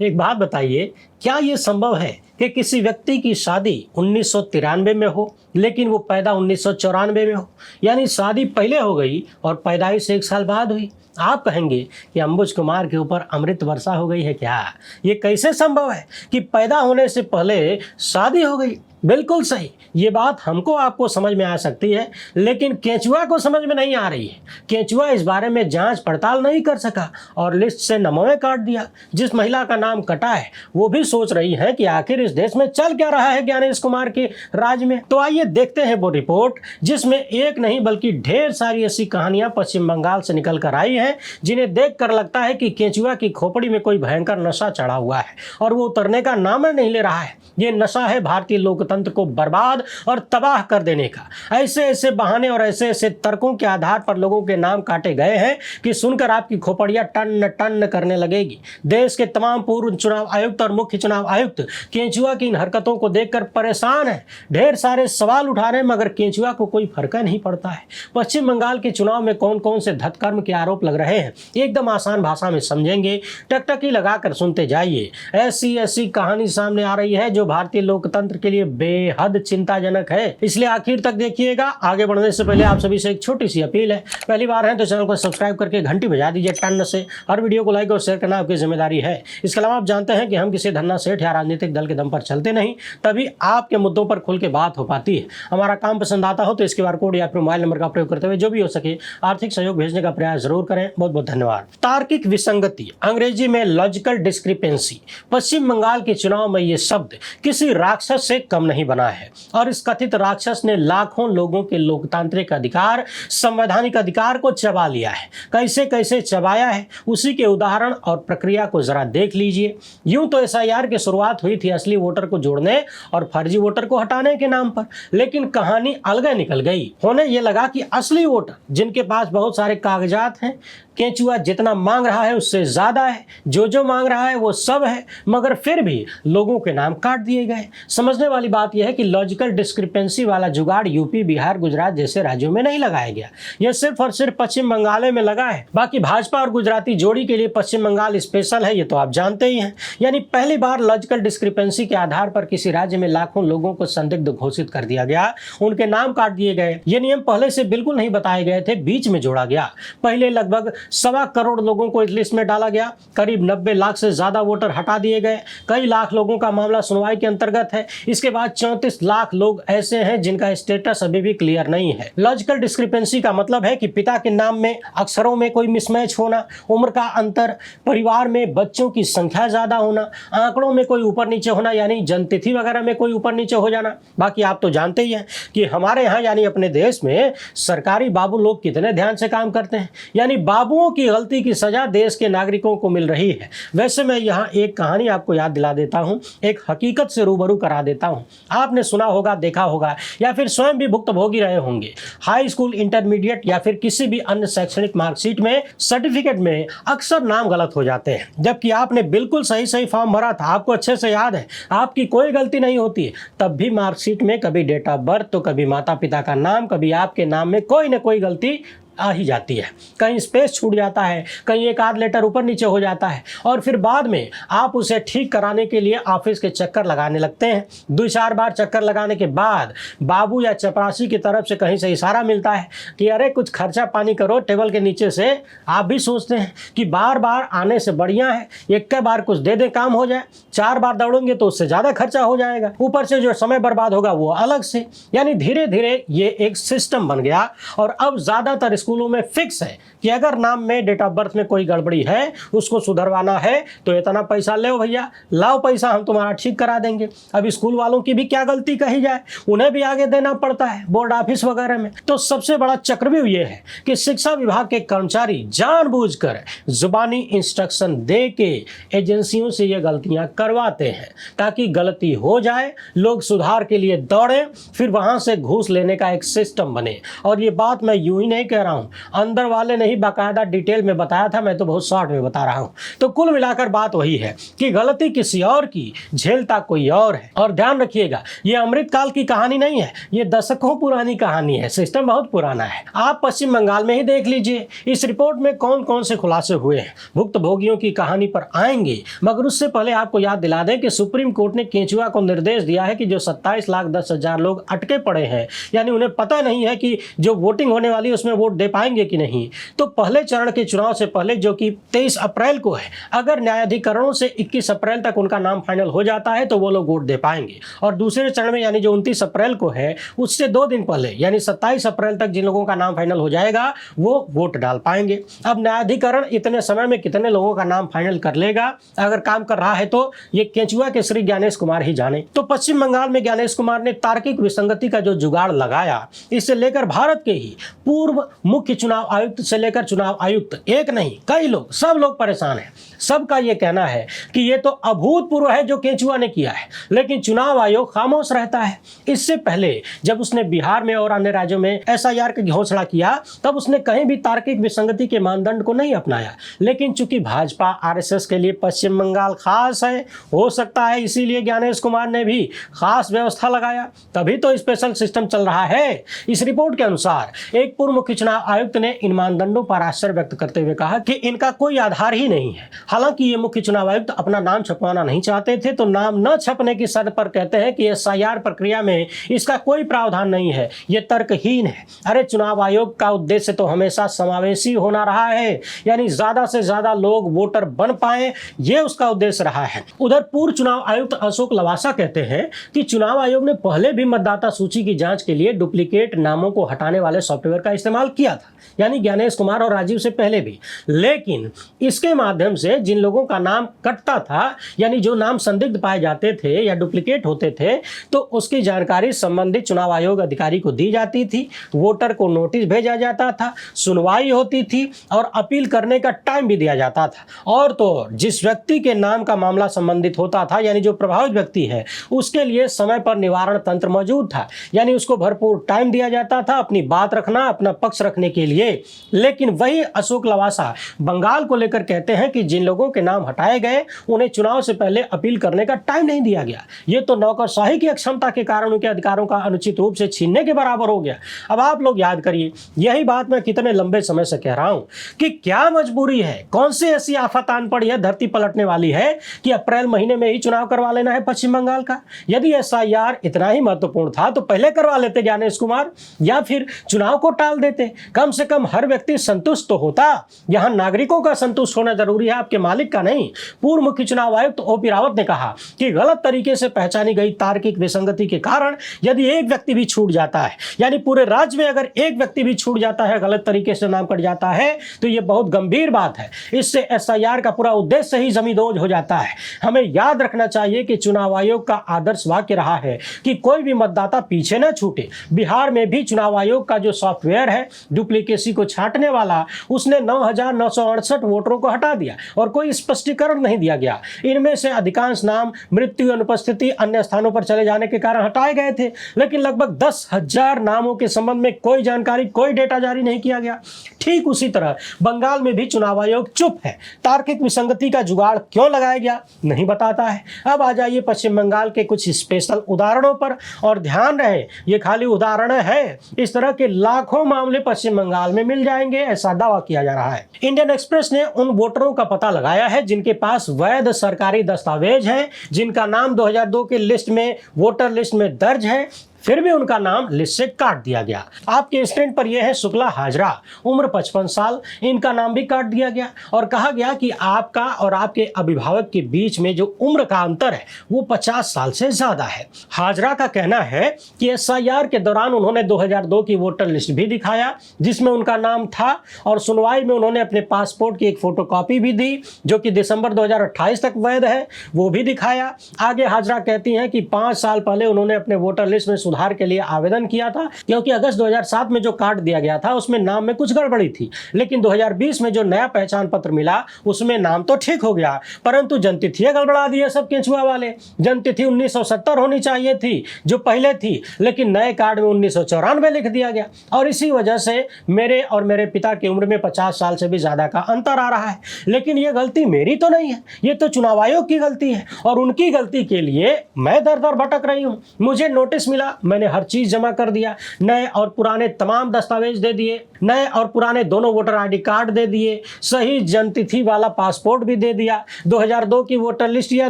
एक बात बताइए, क्या ये संभव है कि किसी व्यक्ति की शादी 1993 में हो लेकिन वो पैदा 1994 में हो? यानी शादी पहले हो गई और पैदाइश 1 साल बाद हुई। आप कहेंगे कि अंबुज कुमार के ऊपर अमृत वर्षा हो गई है क्या? ये कैसे संभव है कि पैदा होने से पहले शादी हो गई? बिल्कुल सही, ये बात हमको आपको समझ में आ सकती है, लेकिन केंचुआ को समझ में नहीं आ रही है। केंचुआ इस बारे में जांच पड़ताल नहीं कर सका और लिस्ट से नमूने काट दिया। जिस महिला का नाम कटा है वो भी सोच रही है कि आखिर इस देश में चल क्या रहा है ज्ञानेश कुमार के राज में। तो आइए देखते हैं वो रिपोर्ट, जिसमें एक नहीं बल्कि ढेर सारी ऐसी कहानियां पश्चिम बंगाल से निकल कर आई हैं, जिन्हें देख कर लगता है कि केंचुआ की खोपड़ी में कोई भयंकर नशा चढ़ा हुआ है और वो उतरने का नाम नहीं ले रहा है। ये नशा है भारतीय लोकतंत्र को बर्बाद और तबाह कर देने का। ऐसे ऐसे बहाने और ऐसे ऐसे तर्कों के आधार पर लोगों के नाम काटे गए हैं कि सुनकर आपकी खोपड़ियां टन टन करने लगेगी। देश के तमाम पूर्व चुनाव आयुक्त और मुख्य चुनाव आयुक्त केंचुआ की इन हरकतों को देखकर परेशान है, ढेर सारे सवाल उठा रहे हैं, मगर केंचुआ को कोई फर्क नहीं पड़ता है। पश्चिम बंगाल के चुनाव में कौन कौन से धतकर्म के आरोप लग रहे हैं एकदम आसान भाषा में समझेंगे, टकटकी लगाकर सुनते जाइए। ऐसी ऐसी कहानी सामने आ रही है जो भारतीय लोकतंत्र के लिए बेहद चिंताजनक है, इसलिए आखिर तक देखिएगा। आगे बढ़ने से पहले आप सभी से एक छोटी सी अपील है, पहली बार है तो चैनल को सब्सक्राइब करके घंटी बजा दीजिए टन से। हर वीडियो को लाइक और शेयर करना आपकी जिम्मेदारी है। इसके अलावा आप जानते हैं कि हम किसी धन्ना सेठ या राजनीतिक दल के दम पर चलते नहीं, तभी आपके मुद्दों पर खुल के बात हो पाती है। हमारा काम पसंद आता हो तो इस QR कोड या फिर मोबाइल नंबर का प्रयोग करते हुए जो भी हो सके आर्थिक सहयोग भेजने का प्रयास जरूर करें। बहुत बहुत धन्यवाद। तार्किक विसंगति, अंग्रेजी में लॉजिकल डिस्क्रिपेंसी। पश्चिम बंगाल के चुनाव में ये शब्द किसी राक्षस से कम नहीं बना है और इस कथित राक्षस ने लाखों लोगों के लोकतांत्रिक अधिकार, संवैधानिक अधिकार को चबा लिया है। कैसे कैसे चबाया है उसी के उदाहरण और प्रक्रिया को जरा देख लीजिए। यूं तो SIR की शुरुआत हुई थी असली वोटर को जोड़ने और फर्जी वोटर को हटाने के नाम पर, लेकिन कहानी अलग निकल गई। होने ये लगा कि असली वोटर जिनके पास बहुत सारे कागजात हैं, केंचुआ जितना मांग रहा है उससे ज्यादा है, जो मांग रहा है वो सब है, मगर फिर भी लोगों के नाम काट दिए गए। समझने वाली बात यह है कि लॉजिकल डिस्क्रिपेंसी वाला जुगाड़ यूपी, बिहार, गुजरात जैसे राज्यों में नहीं लगाया गया, यह सिर्फ और सिर्फ पश्चिम बंगाल में लगा है। बाकी भाजपा और गुजराती जोड़ी के लिए पश्चिम बंगाल स्पेशल है, ये तो आप जानते ही हैं। यानी पहली बार लॉजिकल डिस्क्रिपेंसी के आधार पर किसी राज्य में लाखों लोगों को संदिग्ध घोषित कर दिया गया, उनके नाम काट दिए गए। ये नियम पहले से बिल्कुल नहीं बताए गए थे, बीच में जोड़ा गया। पहले लगभग 1.25 करोड़ लोगों को इस लिस्ट में डाला गया, करीब 90 लाख से ज्यादा वोटर हटा दिए गए, कई लाख लोगों का मामला सुनवाई के अंतर्गत है। इसके बाद 34 लाख लोग ऐसे हैं जिनका स्टेटस अभी भी क्लियर नहीं है। लॉजिकल डिस्क्रिपेंसी का मतलब है कि पिता के नाम में अक्षरों में कोई मिसमैच होना, उम्र का अंतर, परिवार में बच्चों की संख्या ज्यादा होना, आंकड़ों में कोई ऊपर नीचे होना, यानी जन्मतिथि वगैरह में कोई ऊपर नीचे हो जाना। बाकी आप तो जानते ही हैं कि हमारे यहाँ यानी अपने देश में सरकारी बाबू लोग कितने ध्यान से काम करते हैं, यानी बाबुओं की गलती की सजा देश के नागरिकों को मिल रही है। वैसे मैं यहाँ एक कहानी आपको याद दिला देता हूँ, एक हकीकत से रूबरू करा देता हूँ। आपने सुना होगा, देखा होगा या फिर स्वयं भी भुक्तभोगी रहे होंगे। हाई स्कूल, इंटरमीडिएट या फिर किसी भी अन्य शैक्षणिक मार्कशीट में, सर्टिफिकेट में अक्सर नाम गलत हो जाते हैं, जबकि आपने बिल्कुल सही फॉर्म भरा था, आपको अच्छे से याद है, आपकी कोई गलती नहीं होती है। तब भी मार्कशीट में कभी डेट ऑफ बर्थ तो कभी माता पिता का नाम, कभी आपके नाम में कोई ना कोई गलती आ ही जाती है। कहीं स्पेस छूट जाता है, कहीं एक आध लेटर ऊपर नीचे हो जाता है और फिर बाद में आप उसे ठीक कराने के लिए ऑफिस के चक्कर लगाने लगते हैं। 2-4 बार चक्कर लगाने के बाद बाबू या चपरासी की तरफ से कहीं से इशारा मिलता है कि अरे कुछ खर्चा पानी करो टेबल के नीचे से। आप भी सोचते हैं कि बार बार आने से बढ़िया है एक बार कुछ दे दे, काम हो जाए। 4 बार दौड़ेंगे तो उससे ज़्यादा खर्चा हो जाएगा, ऊपर से जो समय बर्बाद होगा वो अलग से। यानी धीरे धीरे ये एक सिस्टम बन गया और अब ज़्यादातर स्कूलों में फिक्स है कि अगर नाम में, डेट ऑफ बर्थ में कोई गड़बड़ी है, उसको सुधरवाना है तो इतना पैसा ले भैया, लाओ पैसा, हम तुम्हारा ठीक करा देंगे। अब स्कूल वालों की भी क्या गलती कही जाए, उन्हें भी आगे देना पड़ता है बोर्ड ऑफिस वगैरह में। तो सबसे बड़ा चक्रव्यूह ये है कि शिक्षा विभाग के कर्मचारी जानबूझकर जुबानी इंस्ट्रक्शन दे के एजेंसियों से ये गलतियां करवाते हैं ताकि गलती हो जाए, लोग सुधार के लिए दौड़े, फिर वहां से घूस लेने का एक सिस्टम बने। और ये बात मैं यूं ही नहीं कह रहा रहा हूँ, अंदर वाले ने ही बाकायदा डिटेल में बताया था, मैं तो बहुत शॉर्ट में बता रहा हूँ। तो कुल मिलाकर बात वही है कि गलती किसी और की, झेलता कोई और है। और ध्यान रखिएगा, ये अमृतकाल की कहानी नहीं है, ये दशकों पुरानी कहानी है, सिस्टम बहुत पुराना है। आप पश्चिम बंगाल में ही देख लीजिए इस रिपोर्ट में कौन कौन से खुलासे हुए हैं। भुक्तभोगियों की कहानी पर आएंगे, मगर उससे पहले आपको याद दिला दें कि सुप्रीम कोर्ट ने केंचुआ को निर्देश दिया है कि जो 27,10,000 लोग अटके पड़े हैं, यानी उन्हें पता नहीं है कि जो वोटिंग होने वाली है उसमें वोट दे पाएंगे कि नहीं, तो पहले चरण के चुनाव से पहले जो कि 23 अप्रैल को है, अगर न्यायाधिकरणों से 21 अप्रैल तक उनका नाम फाइनल हो जाता है तो वो लोग वोट दे पाएंगे। और दूसरे चरण में यानी जो 29 अप्रैल को है उससे 2 दिन पहले यानी 27 अप्रैल तक जिन लोगों का नाम फाइनल हो जाएगा वो वोट डाल पाएंगे। अब न्यायाधिकरण इतने समय में कितने लोगों का नाम फाइनल कर लेगा, अगर काम कर रहा है तो ये केंचुआ के श्री ज्ञानेश कुमार ही जाने। तो पश्चिम बंगाल में ज्ञानेश कुमार ने तार्किक विसंगति का जो जुगाड़ लगाया, इससे लेकर भारत के ही पूर्व मुख्य चुनाव आयुक्त से लेकर चुनाव आयुक्त, एक नहीं कई लोग, सब लोग परेशान हैं। सबका ये कहना है कि ये तो अभूतपूर्व है जो केंचुआ ने किया है, लेकिन चुनाव आयोग खामोश रहता है। इससे पहले जब उसने बिहार में और अन्य राज्यों में एसआईआर की घोषणा किया तब उसने कहीं भी तार्किक विसंगति के मानदंड को नहीं अपनाया, लेकिन चूंकि भाजपा आरएसएस के लिए पश्चिम बंगाल खास है, हो सकता है इसीलिए ज्ञानेश कुमार ने भी खास व्यवस्था लगाया, तभी तो स्पेशल सिस्टम चल रहा है। इस रिपोर्ट के अनुसार एक पूर्व मुख्य चुनाव आयुक्त ने इन मानदंडों पर आश्चर्य व्यक्त करते हुए कहा कि इनका कोई आधार ही नहीं है। हालांकि ये मुख्य चुनाव आयुक्त अपना नाम छपवाना नहीं चाहते थे, तो नाम न छपने की शर्त पर कहते हैं कि एसआईआर प्रक्रिया में इसका कोई प्रावधान नहीं है, ये तर्कहीन है। अरे चुनाव आयोग का उद्देश्य तो हमेशा समावेशी होना रहा है, यानी ज्यादा से ज्यादा लोग वोटर बन पाए, ये उसका उद्देश्य रहा है। उधर पूर्व चुनाव आयुक्त अशोक लवासा कहते हैं कि चुनाव आयोग ने पहले भी मतदाता सूची की जांच के लिए डुप्लीकेट नामों को हटाने वाले सॉफ्टवेयर का इस्तेमाल किया था, यानी ज्ञानेश कुमार और राजीव से पहले भी, लेकिन इसके माध्यम से जिन लोगों का नाम कटता था, यानी जो नाम संदिग्ध पाए जाते थे या डुप्लीकेट होते थे, तो उसकी जानकारी संबंधित चुनाव आयोग अधिकारी को दी जाती थी, वोटर को नोटिस भेजा जाता था, सुनवाई होती थी और अपील करने का टाइम भी दिया जाता था। और तो जिस व्यक्ति के नाम का मामला संबंधित होता था, यानी जो प्रभावित व्यक्ति है, उसके लिए समय पर निवारण तंत्र मौजूद था, यानी उसको भरपूर टाइम दिया जाता था अपनी बात रखना, अपना पक्ष रखने के लिए। लेकिन वही अशोक लवासा बंगाल को लेकर कहते हैं कि जिन लोगों के नाम हटाए गए उन्हें चुनाव से पहले अपील करने का टाइम नहीं दिया गया। ये तो नौकरशाही की अक्षमता के कारण उनके अधिकारों का अनुचित रूप से छीनने के बराबर हो गया। अब आप लोग याद करिए, यही बात मैं कितने लंबे समय से कह रहा हूं कि क्या मजबूरी है, कौन सी ऐसी आफत आन पड़ी है, धरती पलटने वाली है कि अप्रैल महीने में ही चुनाव करवा लेना है पश्चिम बंगाल का। यदि एसआईआर इतना ही महत्वपूर्ण था तो पहले करवा लेते ज्ञानेश कुमार, या फिर चुनाव को टाल देते। कम से कम हर व्यक्ति संतुष्ट तो होता। यहां नागरिकों का संतुष्ट होना जरूरी है, आपके मालिक का नहीं। पूर्व मुख्य चुनाव आयुक्त ओपी रावत ने कहा कि गलत तरीके से पहचानी गई तार्किक विसंगति के कारण यदि एक व्यक्ति भी छूट जाता है, यानी पूरे राज्य में अगर एक व्यक्ति भी छूट जाता है, गलत तरीके से नाम कट जाता है, तो यह बहुत गंभीर बात है। इससे एसआईआर का पूरा उद्देश्य ही जमींदोज हो जाता है। हमें याद रखना चाहिए कि चुनाव आयोग का आदर्श वाक्य रहा है कि कोई भी मतदाता पीछे न छूटे। बिहार में भी चुनाव आयोग का जो सॉफ्टवेयर है डुप्लीकेसी को छांटने वाला, उसने 9,968 वोटरों को हटा दिया और कोई स्पष्टीकरण नहीं दिया गया। इनमें से अधिकांश नाम मृत्यु, अनुपस्थिति, अन्य स्थानों पर चले जाने के कारण हटाए गए थे, लेकिन लगभग 10,000 नामों के संबंध में कोई जानकारी, कोई डेटा जारी नहीं किया गया। ठीक उसी तरह बंगाल में भी चुनाव आयोग चुप है। तार्किक विसंगति का जुगाड़ क्यों लगाया गया नहीं बताता है। अब आ जाइए पश्चिम बंगाल के कुछ स्पेशल उदाहरणों पर, और ध्यान रहे ये खाली उदाहरण है, इस तरह के लाखों मामले पश्चिम बंगाल में मिल जाएंगे, ऐसा दावा किया जा रहा है। इंडियन एक्सप्रेस ने उन वोटरों का पता लगाया है जिनके पास वैध सरकारी दस्तावेज हैं, जिनका नाम 2002 के लिस्ट में, वोटर लिस्ट में दर्ज है, फिर भी उनका नाम लिस्ट से काट दिया गया। आपके स्क्रीन पर यह है शुक्ला हाजरा, उम्र 55 साल, इनका नाम भी काट दिया गया और कहा गया कि आपका और आपके अभिभावक के बीच में जो उम्र का अंतर है वो 50 साल से ज्यादा है। हाजरा का कहना है कि एसआईआर के दौरान उन्होंने 2002 की वोटर लिस्ट भी दिखाया जिसमें उनका नाम था, और सुनवाई में उन्होंने अपने पासपोर्ट की एक फोटोकॉपी भी दी जो कि दिसंबर 2028 तक वैध है, वो भी दिखाया। आगे हाजरा कहती हैं कि 5 साल पहले उन्होंने अपने वोटर लिस्ट में सुधार के लिए आवेदन किया था, क्योंकि अगस्त 2007 में जो कार्ड दिया गया था उसमें नाम में कुछ गड़बड़ी थी। लेकिन 2020 में जो नया पहचान पत्र मिला उसमें नाम तो ठीक हो गया, परंतु जनतिथियां गड़बड़ा दी है सब केंचुआ वाले। जनतिथि 1970 होनी चाहिए थी जो पहले थी, लेकिन नए कार्ड में 1994 लिख दिया गया, और इसी वजह से मेरे और मेरे पिता की उम्र में 50 साल से भी ज्यादा का अंतर आ रहा है। लेकिन ये गलती मेरी तो नहीं है, ये तो चुनाव आयोग की गलती है, और उनकी गलती के लिए मैं दर दर भटक रही हूं। मुझे नोटिस मिला, मैंने हर चीज जमा कर दिया, नए और पुराने तमाम दस्तावेज दे दिए, नए और पुराने दोनों वोटर आईडी कार्ड दे दिए, सही जनतिथि वाला पासपोर्ट भी दे दिया, 2002 की वोटर लिस्ट या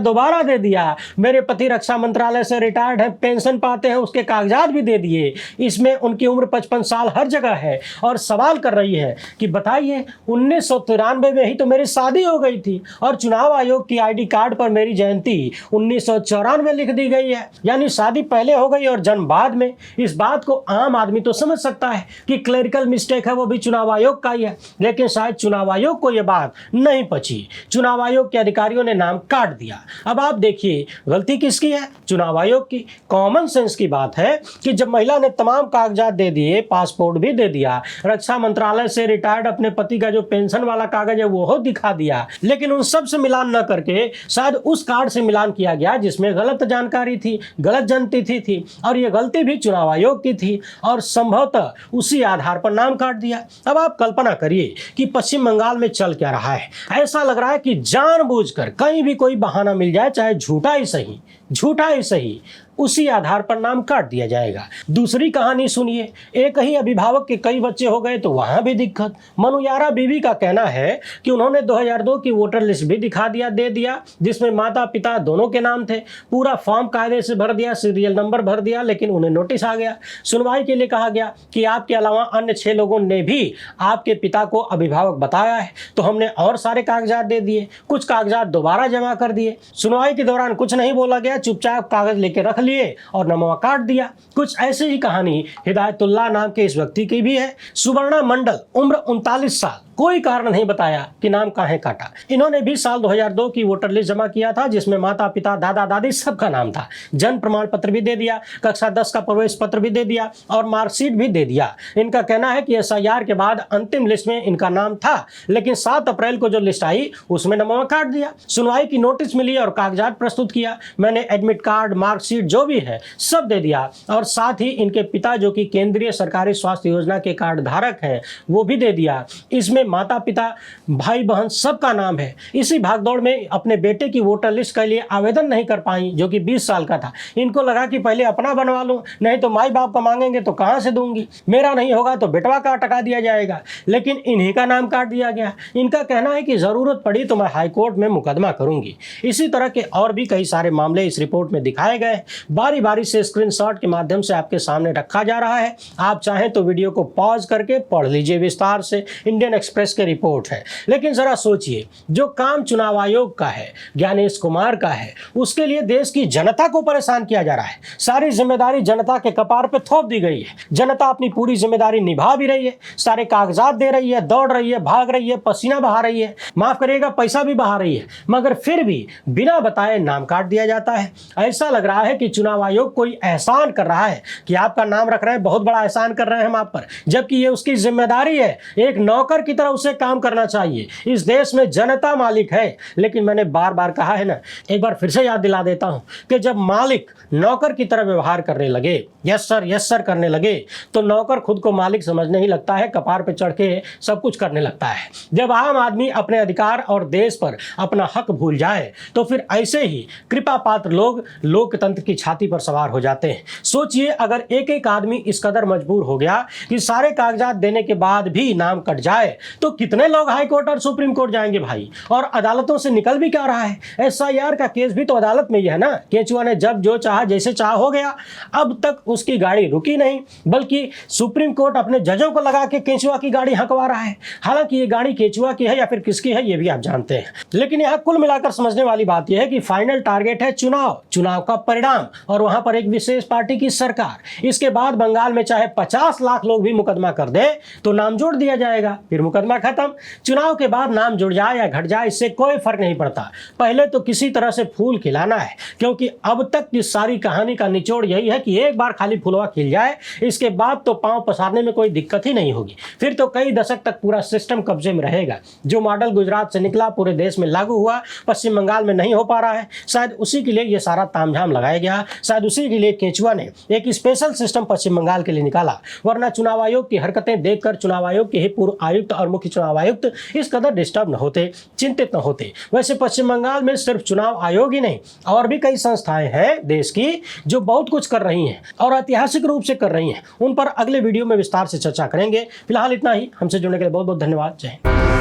दोबारा दे दिया। मेरे पति रक्षा मंत्रालय से रिटायर्ड है, पेंशन पाते हैं, उसके कागजात भी दे दिए। इसमें उनकी उम्र 55 साल हर जगह है। और सवाल कर रही है कि बताइए 1993 में ही तो मेरी शादी हो गई थी, और चुनाव आयोग की आईडी कार्ड पर मेरी जयंती 1994 लिख दी गई है, यानी शादी पहले हो गई और जन्म बाद में। इस बात को आम आदमी तो समझ सकता है कि क्लरिकल मिस्टेक है, वो भी चुनाव आयोग का ही है, लेकिन शायद चुनाव आयोग को यह बात नहीं पची। चुनाव आयोग के अधिकारियों ने नाम काट दिया। अब आप देखिए गलती किसकी है? चुनाव आयोग की। कॉमन सेंस की बात है कि जब महिला ने तमाम कागजात दे दिए, पासपोर्ट भी दे दिया, रक्षा मंत्रालय से रिटायर्ड अपने पति का जो पेंशन वाला कागज है वो दिखा दिया, लेकिन उन सब से मिलान न करके शायद उस कार्ड से मिलान किया गया जिसमें गलत जानकारी थी, गलत जनतिथि थी, और ये गलती भी चुनाव आयोग की थी, और संभवतः उसी आधार पर नाम काट दिया। अब आप कल्पना करिए कि पश्चिम बंगाल में चल क्या रहा है। ऐसा लग रहा है कि जानबूझकर कहीं भी कोई बहाना मिल जाए, चाहे झूठा ही सही, उसी आधार पर नाम काट दिया जाएगा। दूसरी कहानी सुनिए, एक ही अभिभावक के कई बच्चे हो गए तो वहां भी दिक्कत। मनुयारा बीवी का कहना है कि उन्होंने 2002 की वोटर लिस्ट भी दे दिया जिसमें माता पिता दोनों के नाम थे, पूरा फॉर्म कायदे से भर दिया, सीरियल नंबर भर दिया, लेकिन उन्हें नोटिस आ गया। सुनवाई के लिए कहा गया कि आपके अलावा अन्य 6 लोगों ने भी आपके पिता को अभिभावक बताया है, तो हमने और सारे कागजात दे दिए, कुछ कागजात दोबारा जमा कर दिए। सुनवाई के दौरान कुछ नहीं बोला गया, चुपचाप कागज लेके रख लिए और नमवा काट दिया। कुछ ऐसे ही कहानी हिदायतुल्लाह नाम के इस व्यक्ति की भी है। सुवर्णा मंडल, उम्र 39 साल, कोई कारण नहीं बताया कि नाम काहे काटा। इन्होंने भी साल 2002 की वोटर लिस्ट जमा किया था जिसमें माता पिता दादा दादी सबका नाम था। जन्म प्रमाण पत्र भी दे दिया, कक्षा 10 का प्रवेश पत्र भी दे दिया और मार्कशीट भी दे दिया। इनका कहना है कि एसआईआर के बाद अंतिम लिस्ट में इनका नाम था, लेकिन 7 अप्रैल को जो लिस्ट आई उसमें नमवा काट दिया। सुनवाई की नोटिस मिली और कागजात प्रस्तुत किया। मैंने एडमिट कार्ड, मार्कशीट जो भी है सब दे दिया, और साथ ही इनके पिता जो कि केंद्रीय सरकारी स्वास्थ्य योजना के कार्ड धारक हैं वो भी दे दिया। इसमें माता पिता भाई बहन सबका नाम है। इसी भागदौड़ में अपने बेटे की वोटर लिस्ट के लिए आवेदन नहीं कर पाई जो कि 20 साल का था। इनको लगा कि पहले अपना बनवा लूं, नहीं तो माई बाप का मांगेंगे तो कहां से दूंगी, मेरा नहीं होगा तो बेटवा का अटका दिया जाएगा, लेकिन इन्हीं का नाम काट दिया गया। इनका कहना है कि जरूरत पड़ी तो मैं हाईकोर्ट में मुकदमा करूंगी। इसी तरह के और भी कई सारे मामले इस रिपोर्ट में दिखाए गए, बारी बारी से स्क्रीनशॉट के माध्यम से आपके सामने रखा जा रहा है। आप चाहें तो वीडियो को पॉज करके पढ़ लीजिए विस्तार से, इंडियन एक्सप्रेस के रिपोर्ट है। लेकिन जरा सोचिए, जो काम चुनाव आयोग का है, ज्ञानेश कुमार का है, उसके लिए देश की जनता को परेशान किया जा रहा है। सारी जिम्मेदारी जनता के कपार पे थोप दी गई है। जनता अपनी पूरी जिम्मेदारी निभा भी रही है, सारे कागजात दे रही है, दौड़ रही है, भाग रही है, पसीना बहा रही है, माफ करिएगा पैसा भी बहा रही है, मगर फिर भी बिना बताए नाम काट दिया जाता है। ऐसा लग रहा है कि चुनाव आयोग कोई एहसान कर रहा है कि आपका नाम रख रहे हैं, बहुत बड़ा एहसान कर रहे हैं हम आप पर, जबकि ये उसकी जिम्मेदारी है। एक नौकर की तरह उसे काम करना चाहिए। इस देश में जनता मालिक है। लेकिन मैंने बार बार कहा है ना, एक बार फिर से याद दिला देता हूं कि जब मालिक नौकर की तरह व्यवहार करने लगे, यस सर करने लगे, तो नौकर खुद को मालिक समझने ही लगता है, कपार पे चढ़ के सब कुछ करने लगता है। जब आम आदमी अपने अधिकार और देश पर अपना हक भूल जाए तो फिर ऐसे ही कृपा पात्र लोग लोकतंत्र की छाती पर सवार हो जाते हैं। सोचिए, अगर एक एक आदमी इस कदर मजबूर हो गया कि सारे कागजात देने के बाद भी नाम कट जाए, तो कितने लोग हाई कोर्ट और सुप्रीम कोर्ट जाएंगे भाई। और अदालतों से निकल भी क्या रहा है, एसआईआर का केस भी तो अदालत में ही है ना। केंचुआ ने जब जो चाहा जैसे चाह हो गया। अब तक उसकी गाड़ी रुकी नहीं, बल्कि सुप्रीम कोर्ट अपने जजों को लगा के केंचुआ की गाड़ी हंकवा रहा है। हालांकि ये गाड़ी केंचुआ की है या फिर किसकी है ये भी आप जानते हैं। लेकिन यहाँ कुल मिलाकर समझने वाली बात यह है कि फाइनल टारगेट है चुनाव का परिणाम, और वहां पर एक विशेष पार्टी की सरकार। इसके बाद बंगाल में चाहे 50 लाख लोग भी मुकदमा कर दे तो नाम जोड़ दिया जाएगा, फिर मुकदमा मुकदमा खत्म। चुनाव के बाद नाम जुड़ जाए या घट जाए इससे कोई फर्क नहीं पड़ता, पहले तो किसी तरह से फूल खिलाना है, क्योंकि अब तक की सारी कहानी का निचोड़ यही है कि एक बार खाली फुलवा खिल जाए, इसके बाद तो पांव पसारने में कोई दिक्कत ही नहीं होगी। फिर तो कई दशक तक पूरा सिस्टम कब्जे में रहेगा। जो मॉडल गुजरात से निकला, पूरे देश में लागू हुआ, पश्चिम बंगाल में नहीं हो पा रहा है। शायद उसी के लिए ये सारा तामझाम लगाया गया, शायद उसी के लिए केंचुआ ने एक स्पेशल सिस्टम पश्चिम बंगाल के लिए निकाला। वरना चुनाव आयोग की हरकतें देखकर चुनाव आयोग के ही पूर्व आयुक्त और मुख्य चुनाव आयुक्त इस कदर डिस्टर्ब न होते, चिंतित न होते। वैसे पश्चिम बंगाल में सिर्फ चुनाव आयोग ही नहीं, और भी कई संस्थाएं हैं देश की जो बहुत कुछ कर रही हैं और ऐतिहासिक रूप से कर रही हैं। उन पर अगले वीडियो में विस्तार से चर्चा करेंगे। फिलहाल इतना ही। हमसे जुड़ने के लिए बहुत बहुत धन्यवाद। जय हिंद।